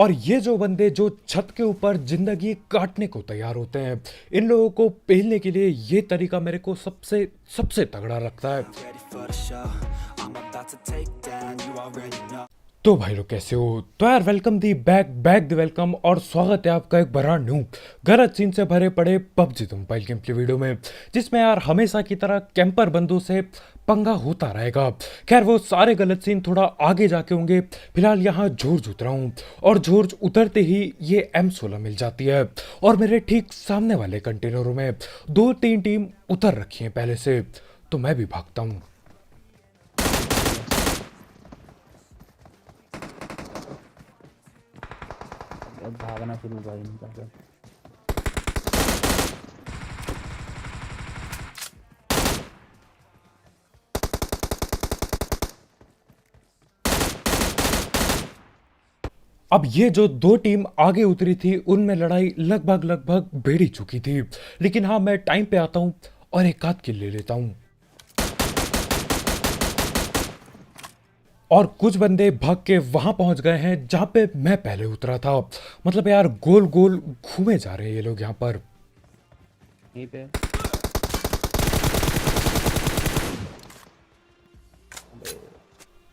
और ये जो बंदे जो छत के ऊपर जिंदगी काटने को तैयार होते हैं, इन लोगों को पेलने के लिए ये तरीका मेरे को सबसे सबसे तगड़ा लगता है। Ready for the show. I'm about to take down, you already know. तो भाई लोग कैसे हो? तो यार welcome the back the welcome और स्वागत है आपका एक बड़ा न्यू गलत सीन से भरे पड़े पबजी तुम मोबाइल गेम की वीडियो में, जिसमें यार हमेशा की तरह कैंपर बंदों से पंगा होता रहेगा। खैर वो सारे गलत सीन थोड़ा आगे जाके होंगे। फिलहाल यहाँ जॉर्ज उतरा हूँ और जॉर्ज उतरते ही ये M16 मिल जाती है और मेरे ठीक सामने वाले कंटेनरों में 2-3 टीम उतर रखी है पहले से, तो मैं भी भागता हूँ। अब भागना शुरू भाई इनका फिर। अब ये जो दो टीम आगे उतरी थी उनमें लड़ाई लगभग भिड़ ही चुकी थी, लेकिन हाँ मैं टाइम पे आता हूँ और एक आध किल ले लेता हूँ। और कुछ बंदे भाग के वहां पहुंच गए हैं जहां पे मैं पहले उतरा था। मतलब यार गोल गोल घूमे जा रहे हैं ये लोग यहाँ पर। यहीं पे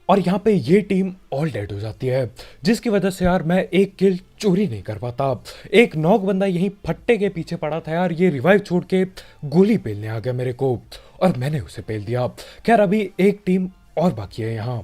और यहाँ पे ये टीम ऑल डेड हो जाती है, जिसकी वजह से यार मैं एक किल चोरी नहीं कर पाता। एक नॉक बंदा यहीं फट्टे के पीछे पड़ा था यार, ये रिवाइव छोड़ के गोली पेलने आ गया मेरे को और मैंने उसे पेल दिया। खैर अभी एक टीम और बाकी है यहाँ।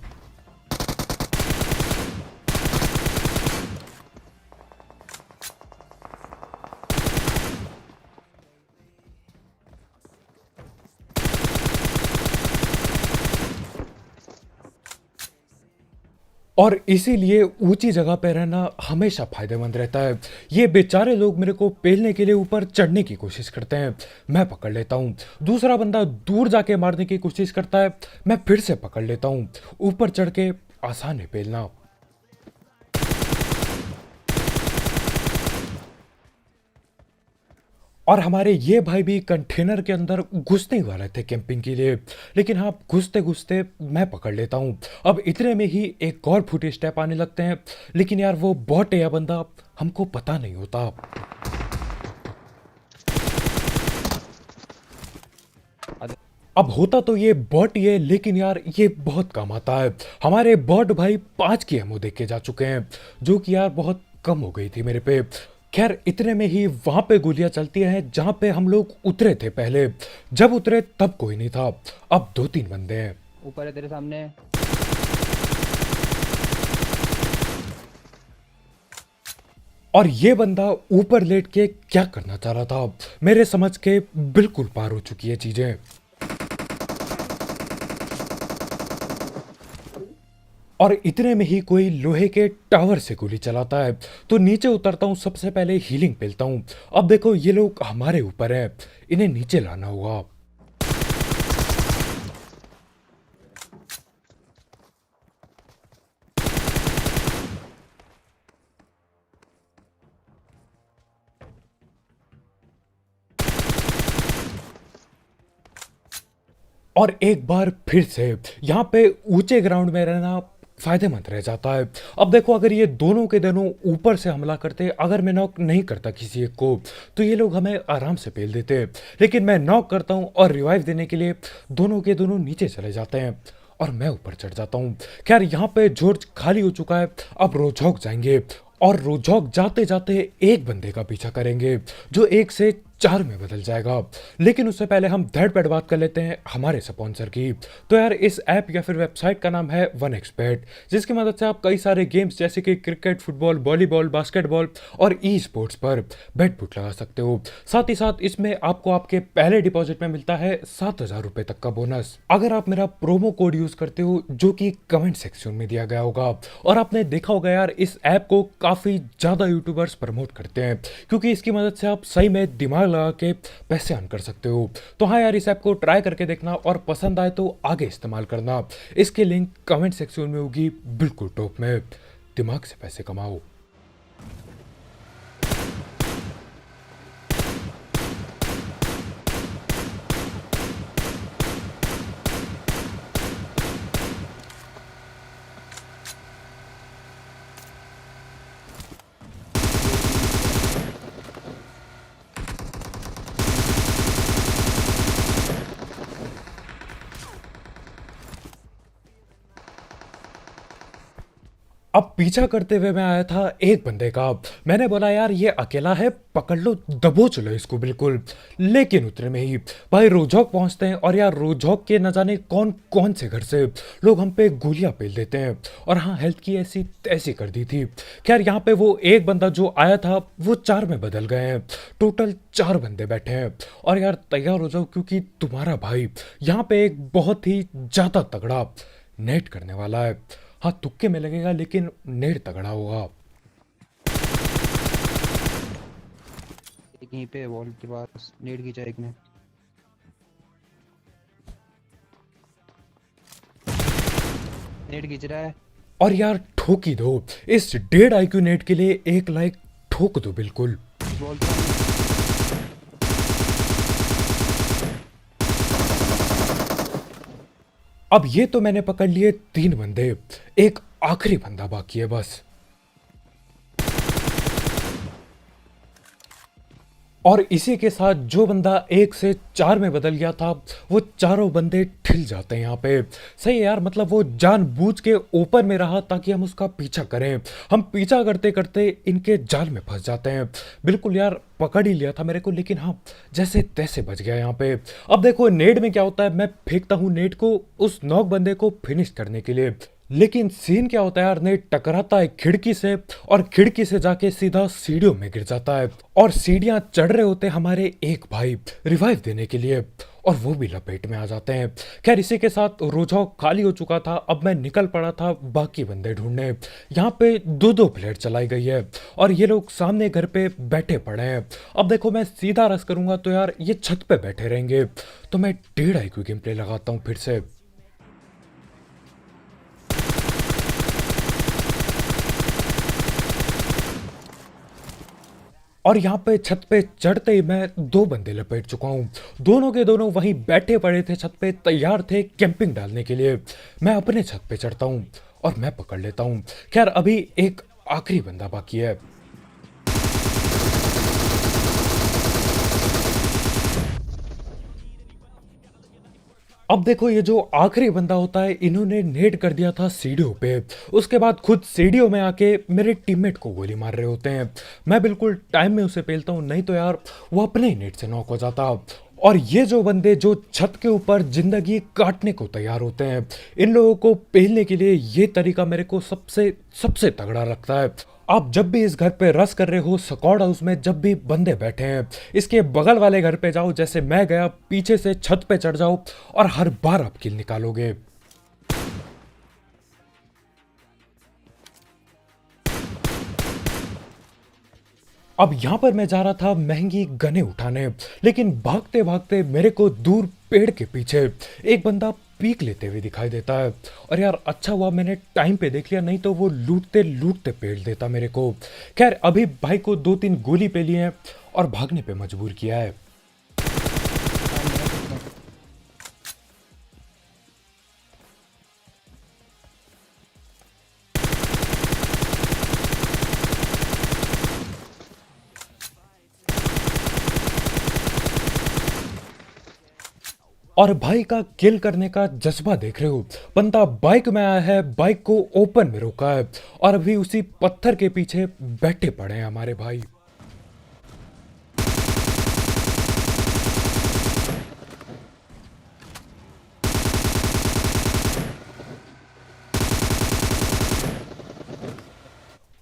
और इसीलिए ऊंची जगह पे रहना हमेशा फायदेमंद रहता है। ये बेचारे लोग मेरे को पेलने के लिए ऊपर चढ़ने की कोशिश करते हैं, मैं पकड़ लेता हूँ। दूसरा बंदा दूर जाके मारने की कोशिश करता है, मैं फिर से पकड़ लेता हूँ। ऊपर चढ़ के आसान है पेलना। और हमारे ये भाई भी कंटेनर के अंदर घुसने ही वाले थे कैंपिंग के लिए, लेकिन हाँ घुसते घुसते मैं पकड़ लेता हूँ। अब इतने में ही एक और फुटी स्टेप आने लगते हैं, लेकिन यार वो बॉट है या बंदा हमको पता नहीं होता। अब होता तो ये बॉट ही है, लेकिन यार ये बहुत कम आता है। हमारे बॉट भाई 5 की एमओ देख के जा चुके हैं, जो कि यार बहुत कम हो गई थी मेरे पे। खैर इतने में ही वहां पे गोलियां चलती हैं जहां पे हम लोग उतरे थे पहले। जब उतरे तब कोई नहीं था, अब 2-3 बंदे हैं। ऊपर है तेरे सामने। और ये बंदा ऊपर लेट के क्या करना चाह रहा था, मेरे समझ के बिल्कुल पार हो चुकी है चीजें। और इतने में ही कोई लोहे के टावर से गोली चलाता है, तो नीचे उतरता हूँ, सबसे पहले हीलिंग पेलता हूँ। अब देखो ये लोग हमारे ऊपर है, इन्हें नीचे लाना होगा। और एक बार फिर से यहाँ पे ऊंचे ग्राउंड में रहना फायदेमंद रह जाता है। अब देखो अगर ये दोनों के दोनों ऊपर से हमला करते, अगर मैं नॉक नहीं करता किसी एक को, तो ये लोग हमें आराम से पेल देते, लेकिन मैं नॉक करता हूँ और रिवाइव देने के लिए दोनों के दोनों नीचे चले जाते हैं और मैं ऊपर चढ़ जाता हूँ। खैर यहाँ पे जॉर्ज खाली हो चुका है, अब रोजहॉक जाएंगे और रोजहॉक जाते जाते एक बंदे का पीछा करेंगे जो 1 से 4 में बदल जाएगा। लेकिन उससे पहले हम थर्ड पैड बात कर लेते हैं हमारे स्पॉन्सर की। तो यार इस ऐप या फिर वेबसाइट का नाम है 1xBet, जिसकी मदद से आप कई सारे गेम्स जैसे कि क्रिकेट, फुटबॉल, वॉलीबॉल, बास्केटबॉल और ई स्पोर्ट्स पर बेट पुट लगा सकते हो। साथ ही साथ इसमें आपको आपके पहले डिपॉजिट में मिलता है 7,000 रुपए तक का बोनस, अगर आप मेरा प्रोमो कोड यूज करते हो, जो कि कमेंट सेक्शन में दिया गया होगा। और आपने देखा होगा यार इस ऐप को काफी ज्यादा यूट्यूबर्स प्रमोट करते हैं, क्योंकि इसकी मदद से आप सही में दिमाग लगा के पैसे अर्न कर सकते हो। तो हाँ यार इस ऐप को ट्राई करके देखना और पसंद आए तो आगे इस्तेमाल करना। इसकी लिंक कमेंट सेक्शन में होगी बिल्कुल टॉप में। दिमाग से पैसे कमाओ। अब पीछा करते हुए मैं आया था एक बंदे का। मैंने बोला यार ये अकेला है, पकड़ लो, दबोच लो इसको बिल्कुल। लेकिन उतने में ही भाई रोजॉक पहुंचते हैं और यार रोजॉक के न जाने कौन कौन से घर से लोग हम पे गोलियां पेल देते हैं। और हाँ, हेल्थ की ऐसी तैसी कर दी थी। खैर यहाँ पे वो एक बंदा जो आया था वो 4 में बदल गए हैं। टोटल 4 बंदे बैठे हैं। और यार तैयार हो जाओ क्योंकि तुम्हारा भाई यहाँ पे एक बहुत ही ज्यादा तगड़ा नेट करने वाला है। हाँ, तुक्के में लगेगा लेकिन नेट तगड़ा होगा। एक यहीं पे वॉल के पास नेट खींचा एक ने। नेट खींच रहा है। और यार ठोक ही दो, इस 1.5 IQ नेट के लिए 1 लाइक ठोक दो बिल्कुल। वॉल अब ये तो मैंने पकड़ लिए 3 बंदे, एक आखिरी बंदा बाकी है बस। और इसी के साथ जो बंदा 1 से 4 में बदल गया था वो चारों बंदे ठिल जाते हैं यहाँ पे। सही है यार, मतलब वो जानबूझ के ऊपर में रहा ताकि हम उसका पीछा करें। हम पीछा करते करते इनके जाल में फंस जाते हैं। बिल्कुल यार, पकड़ ही लिया था मेरे को, लेकिन हाँ जैसे तैसे बच गया यहाँ पे। अब देखो नेट में क्या होता है, मैं फेंकता हूँ नेट को उस नॉक बंदे को फिनिश करने के लिए। लेकिन सीन क्या होता है यार, नेट टकराता है खिड़की से और खिड़की से जाके सीधा सीढ़ियों में गिर जाता है। और सीढ़ियां चढ़ रहे होते हमारे एक भाई रिवाइव देने के लिए, और वो भी लपेट में आ जाते हैं। खैर इसी के साथ रोजॉक खाली हो चुका था। अब मैं निकल पड़ा था बाकी बंदे ढूंढने। यहाँ पे 2-2 प्लेयर चलाई गई है और ये लोग सामने घर पे बैठे पड़े हैं। अब देखो मैं सीधा रस करूंगा तो यार ये छत पे बैठे रहेंगे, तो मैं 1.5 IQ गेम प्ले लगाता हूँ फिर से। और यहाँ पे छत पे चढ़ते ही मैं 2 बंदे लपेट चुका हूँ। दोनों के दोनों वहीं बैठे पड़े थे छत पे, तैयार थे कैंपिंग डालने के लिए। मैं अपने छत पे चढ़ता हूँ और मैं पकड़ लेता हूँ। खैर अभी एक आखिरी बंदा बाकी है। अब देखो ये जो आखिरी बंदा होता है, इन्होंने नेट कर दिया था सीढ़ियों पे। उसके बाद खुद सीढ़ियों में आके मेरे टीममेट को गोली मार रहे होते हैं। मैं बिल्कुल टाइम में उसे पेलता हूँ, नहीं तो यार वो अपने ही नेट से नॉक हो जाता। और ये जो बंदे जो छत के ऊपर जिंदगी काटने को तैयार होते हैं, इन लोगों को पेलने के लिए ये तरीका मेरे को सबसे सबसे तगड़ा लगता है। आप जब भी इस घर पे रस कर रहे हो, स्क्वाड हाउस में जब भी बंदे बैठे हैं, इसके बगल वाले घर पे जाओ, जैसे मैं गया, पीछे से छत पे चढ़ जाओ और हर बार आप किल निकालोगे। अब यहां पर मैं जा रहा था महंगी गने उठाने, लेकिन भागते भागते मेरे को दूर पेड़ के पीछे एक बंदा पीक लेते हुए दिखाई देता है। और यार अच्छा हुआ मैंने टाइम पे देख लिया, नहीं तो वो लूटते लूटते पेड़ देता मेरे को। खैर अभी भाई को 2-3 गोली पे लिए हैं और भागने पे मजबूर किया है। और भाई का किल करने का जज्बा देख रहे हो। बंदा बाइक में आया है, बाइक को ओपन में रोका है और अभी उसी पत्थर के पीछे बैठे पड़े हैं हमारे भाई।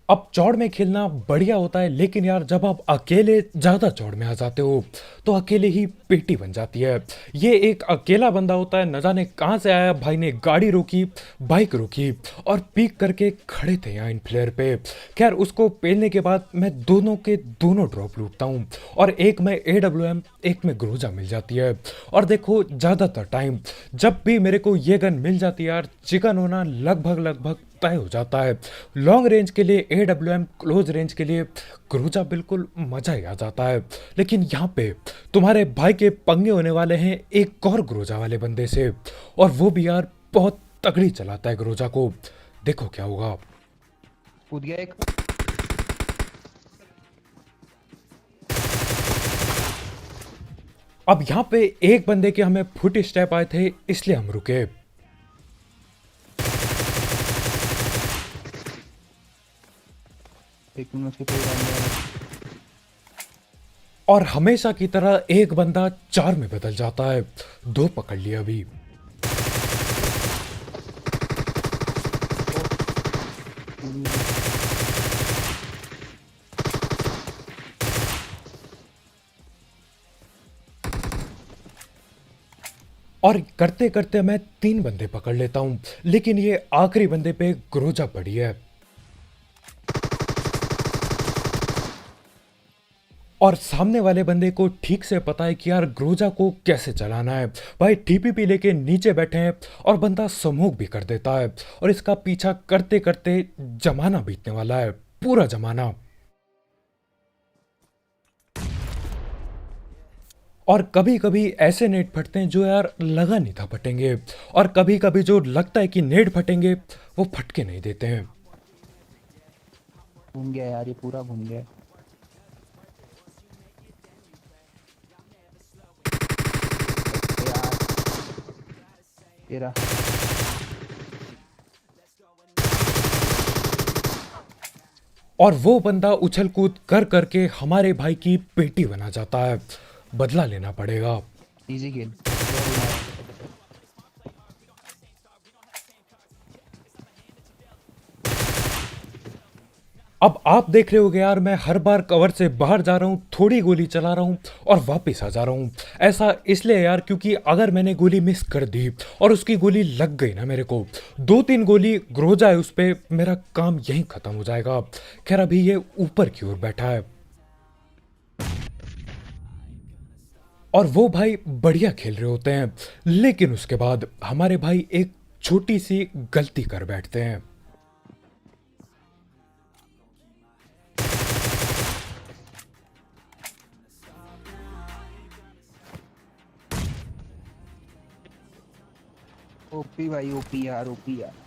अब चौड़ में खेलना बढ़िया होता है, लेकिन यार जब आप अकेले ज्यादा चौड़ में आ जाते हो तो अकेले ही पेटी बन जाती है। ये एक अकेला बंदा होता है, न जाने कहां से आया। भाई ने गाड़ी रोकी, बाइक रोकी और पीक करके खड़े थे यहाँ इन फ्लेयर पे। खैर उसको पेलने के बाद मैं दोनों के दोनों ड्रॉप लूटता हूँ और एक में AWM, एक में ग्रोजा मिल जाती है। और देखो ज्यादातर टाइम जब भी मेरे को ये गन मिल जाती है यार, चिकन होना लगभग लगभग तय हो जाता है। लॉन्ग रेंज के लिए AWM, क्लोज रेंज के लिए क्रूजा, बिल्कुल मजा ही आ जाता है। लेकिन यहाँ पे तुम्हारे भाई के पंगे होने वाले हैं एक और ग्रोजा वाले बंदे से, और वो भी यार बहुत तगड़ी चलाता है ग्रोजा को। देखो क्या होगा। कूद गया एक। अब यहाँ पे एक बंदे के हमें फुट स्टेप आए थे, इसलिए हम रुके। एक मिनट में फिर कोई डालने वाला। और हमेशा की तरह एक बंदा 4 में बदल जाता है। 2 पकड़ लिया अभी। और करते करते मैं 3 बंदे पकड़ लेता हूं, लेकिन ये आखिरी बंदे पे ग्रोजा पड़ी है। और सामने वाले बंदे को ठीक से पता है कि यार ग्रोजा को कैसे चलाना है। भाई टीपीपी लेके नीचे बैठे हैं और बंदा स्मोक भी कर देता है। और इसका पीछा करते करते जमाना बीतने वाला है, पूरा जमाना। और कभी कभी ऐसे नेट फटते हैं जो यार लगा नहीं था फटेंगे, और कभी कभी जो लगता है कि नेट फटेंगे वो फटके नहीं देते हैं। घूम गया यार, ये पूरा घूम गया यार। तेरा और वो बंदा उछल कूद कर करके हमारे भाई की पेटी बना जाता है। बदला लेना पड़ेगा। इजी खेल। अब आप देख रहे होगे यार, मैं हर बार कवर से बाहर जा रहा हूँ, थोड़ी गोली चला रहा हूँ और वापस आ जा रहा हूँ। ऐसा इसलिए यार क्योंकि अगर मैंने गोली मिस कर दी और उसकी गोली लग गई ना मेरे को, 2-3 गोली ग्रोजा है उस पे, मेरा काम यहीं खत्म हो जाएगा। खैर अभी ये ऊपर की ओर बैठा है और वो भाई बढ़िया खेल रहे होते हैं, लेकिन उसके बाद हमारे भाई एक छोटी सी गलती कर बैठते हैं। ओपी भाई, ओपी यार, ओपी यार।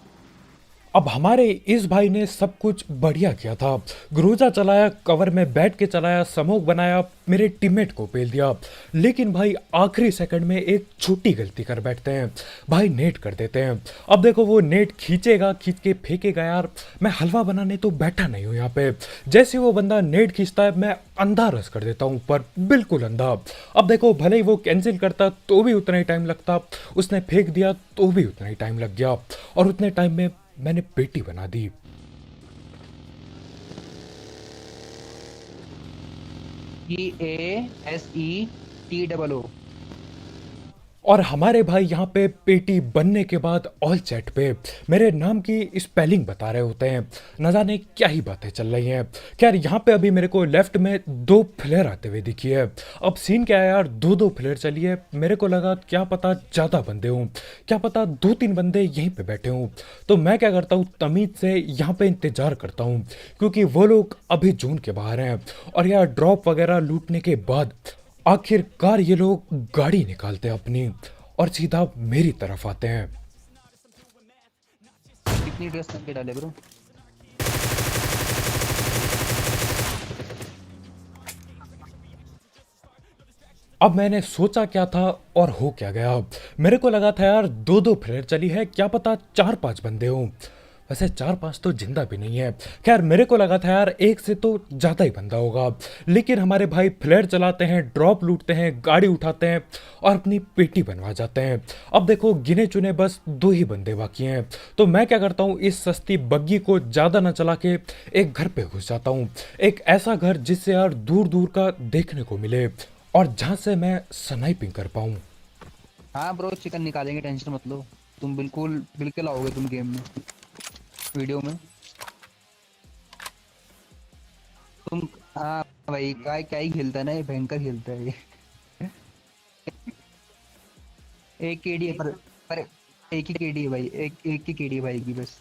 अब हमारे इस भाई ने सब कुछ बढ़िया किया था। ग्रोजा चलाया, कवर में बैठ के चलाया, स्मोक बनाया, मेरे टीममेट को पेल दिया। लेकिन भाई आखिरी सेकंड में एक छोटी गलती कर बैठते हैं, भाई नेट कर देते हैं। अब देखो वो नेट खींचेगा, खींच के फेंकेगा यार। मैं हलवा बनाने तो बैठा नहीं हूँ यहाँ पे। जैसे वो बंदा नेट खींचता है मैं अंधा रस कर देता हूँ ऊपर, बिल्कुल अंधा। अब देखो भले ही वो कैंसिल करता तो भी उतना ही टाइम लगता, उसने फेंक दिया तो भी उतना ही टाइम लग गया, और उतने टाइम में मैंने पेटी बना दी। EASETOO। और हमारे भाई यहाँ पे पेटी बनने के बाद ऑल चैट पे मेरे नाम की स्पेलिंग बता रहे होते हैं। न जाने क्या ही बातें चल रही हैं। खैर यहाँ पे अभी मेरे को लेफ्ट में 2 फ्लेयर आते हुए दिखी है। अब सीन क्या है यार, 2-2 फ्लेयर चली है। मेरे को लगा क्या पता ज़्यादा बंदे हों, क्या पता 2-3 बंदे यहीं पे बैठे हों। तो मैं क्या करता हूँ, तमीज़ से यहाँ पे इंतज़ार करता हूँ, क्योंकि वो लोग अभी जोन के बाहर हैं। और यार ड्रॉप वगैरह लूटने के बाद आखिरकार ये लोग गाड़ी निकालते हैं अपनी और सीधा मेरी तरफ आते हैं। कितनी ड्रेस करके डाले ब्रो? अब मैंने सोचा क्या था और हो क्या गया। मेरे को लगा था यार 2-2 फ्लेयर चली है, क्या पता 4-5 बंदे हों। वैसे 4-5 तो जिंदा भी नहीं है। खैर मेरे को लगा था यार एक से तो ज़्यादा ही बंदा होगा। लेकिन हमारे भाई फ्लेयर चलाते हैं, ड्रॉप लूटते हैं, गाड़ी उठाते हैं और अपनी पेटी बनवा जाते हैं। अब देखो गिने चुने बस 2 ही बंदे बाकी हैं। तो मैं क्या करता हूँ, इस सस्ती बग्गी को ज़्यादा ना चला के एक घर पे घुस जाता हूँ। एक ऐसा घर जिससे यार दूर दूर का देखने को मिले और जहाँ से मैं स्नाइपिंग कर पाऊँ। हाँ ब्रो, चिकन निकालेंगे, टेंशन मत लो। तुम बिल्कुल बिल्कुल आओगे तुम गेम में, वीडियो में तुम। हाँ भाई, क्या क्या ही खेलता है ना, ये भयंकर खेलता है ये। एक केडी है पर एक ही केडी है भाई, एक ही केडी है भाई की बस।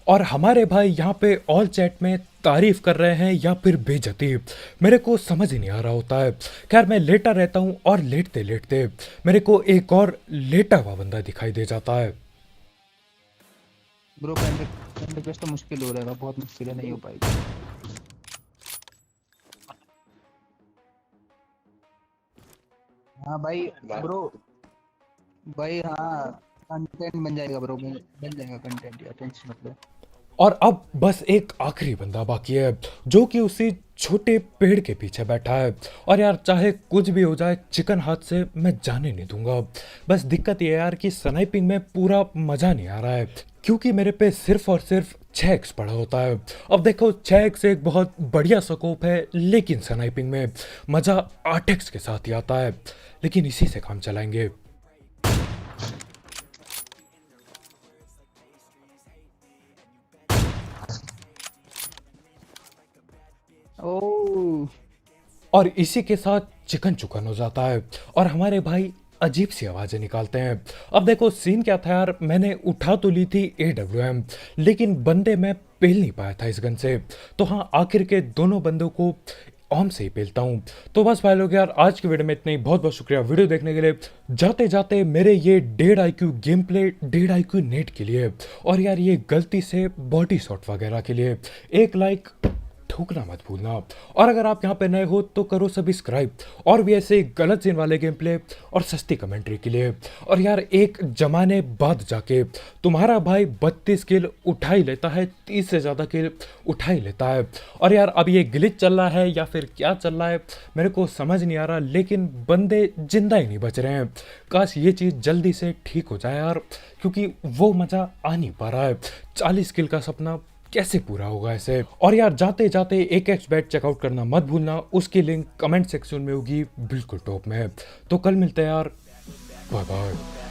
और हमारे भाई यहाँ पे ऑल चैट में तारीफ कर रहे हैं या फिर बेइज्जती, मेरे को समझ ही नहीं आ रहा होता है। खैर मैं लेटा रहता हूँ और लेटते लेटते मेरे को एक और लेटा हुआ बंदा दिखाई दे जाता है। ब्रो रिक्वेस्ट तो मुश्किल हो रहेगा, बहुत मुश्किल है, नहीं हो पाएगी। हाँ भाई ब्रो, भाई हाँ, कंटेंट बन जाएगा ब्रो, बन जाएगा कंटेंट यार, टेंशन मत लो। और अब बस एक आखिरी बंदा बाकी है जो कि उसी छोटे पेड़ के पीछे बैठा है। और यार चाहे कुछ भी हो जाए चिकन हाथ से मैं जाने नहीं दूंगा। बस दिक्कत ये है यार कि स्नाइपिंग में पूरा मजा नहीं आ रहा है क्योंकि मेरे पे सिर्फ और सिर्फ 6x पड़ा होता है। अब देखो 6x एक बहुत बढ़िया स्कोप है लेकिन स्नाइपिंग में मजा 8x के साथ ही आता है। लेकिन इसी से काम चलाएंगे। ओ और इसी के साथ चिकन चुकन हो जाता है और हमारे भाई अजीब सी आवाजें निकालते हैं। अब देखो सीन क्या था यार, मैंने उठा तो ली थी AWM लेकिन बंदे मैं पेल नहीं पाया था इस गन से। तो हाँ आखिर के दोनों बंदों को ऑम से ही पेलता हूँ। तो बस भाई लोग यार आज की वीडियो में इतना ही। बहुत बहुत शुक्रिया वीडियो देखने के लिए। जाते जाते मेरे ये 1.5 IQ game play 1.5 IQ net के लिए और यार ये गलती से बॉडी शॉट वगैरह के लिए एक लाइक ठोकना मत भूलना। और अगर आप यहाँ पे नए हो तो करो सब्सक्राइब और भी ऐसे गलत सीन वाले गेम प्ले और सस्ती कमेंट्री के लिए। और यार एक जमाने बाद जाके तुम्हारा भाई 32 किल उठा ही लेता है, 30 से ज़्यादा किल उठा ही लेता है। और यार अब ये ग्लिच चल रहा है या फिर क्या चल रहा है मेरे को समझ नहीं आ रहा लेकिन बंदे जिंदा ही नहीं बच रहे हैं। काश ये चीज़ जल्दी से ठीक हो जाए यार क्योंकि वो मज़ा आ नहीं पा रहा है। 40 किल का सपना कैसे पूरा होगा ऐसे। और यार जाते जाते एक एक्स बैट चेकआउट करना मत भूलना, उसकी लिंक कमेंट सेक्शन में होगी बिल्कुल टॉप में। तो कल मिलते हैं यार, बाय बाय।